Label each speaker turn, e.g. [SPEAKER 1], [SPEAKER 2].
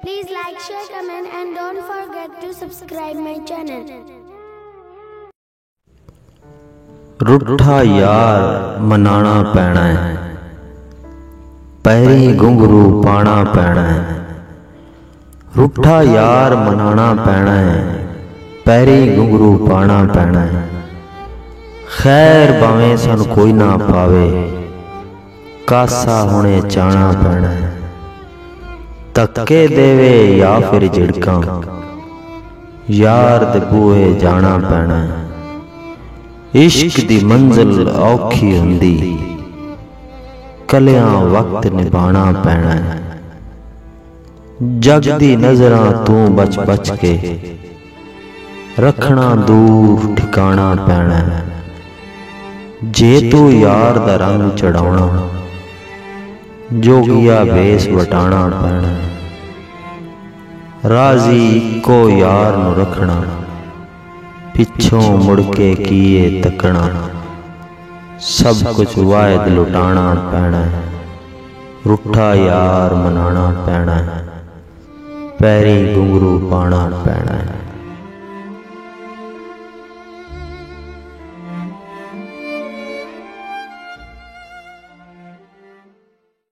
[SPEAKER 1] Please like, share, comment and don't forget to subscribe my channel.
[SPEAKER 2] रूठा यार मनाना पैना है, पैरी घुंघरू पाना पैना है। रूठा यार मनाना पैना है, पैरी घुंघरू पाना पैना है। खैर भावें सन कोई ना पावे, कासा होने चाना पैना है। धक्के देवे या फिर झिड़का, यार दे बूहे जाना पैना है। इश्क दी मंजिल औखी हुंदी, कलियां वक्त निभाना पैना है। जग दी नजरां तू बच बच के, रखना दूर ठिकाना पैना है। जे तू यार दा रंग चढ़ाउणा, जोगिया भेस वटाना पैना है। राजी इको यार नू रखना, पिछों मुड़ के किए तकना। सब कुछ वायद लुटाना पैना है। रूठा यार मनाना पैना है, पैरी घुंघरू पाना पैना है।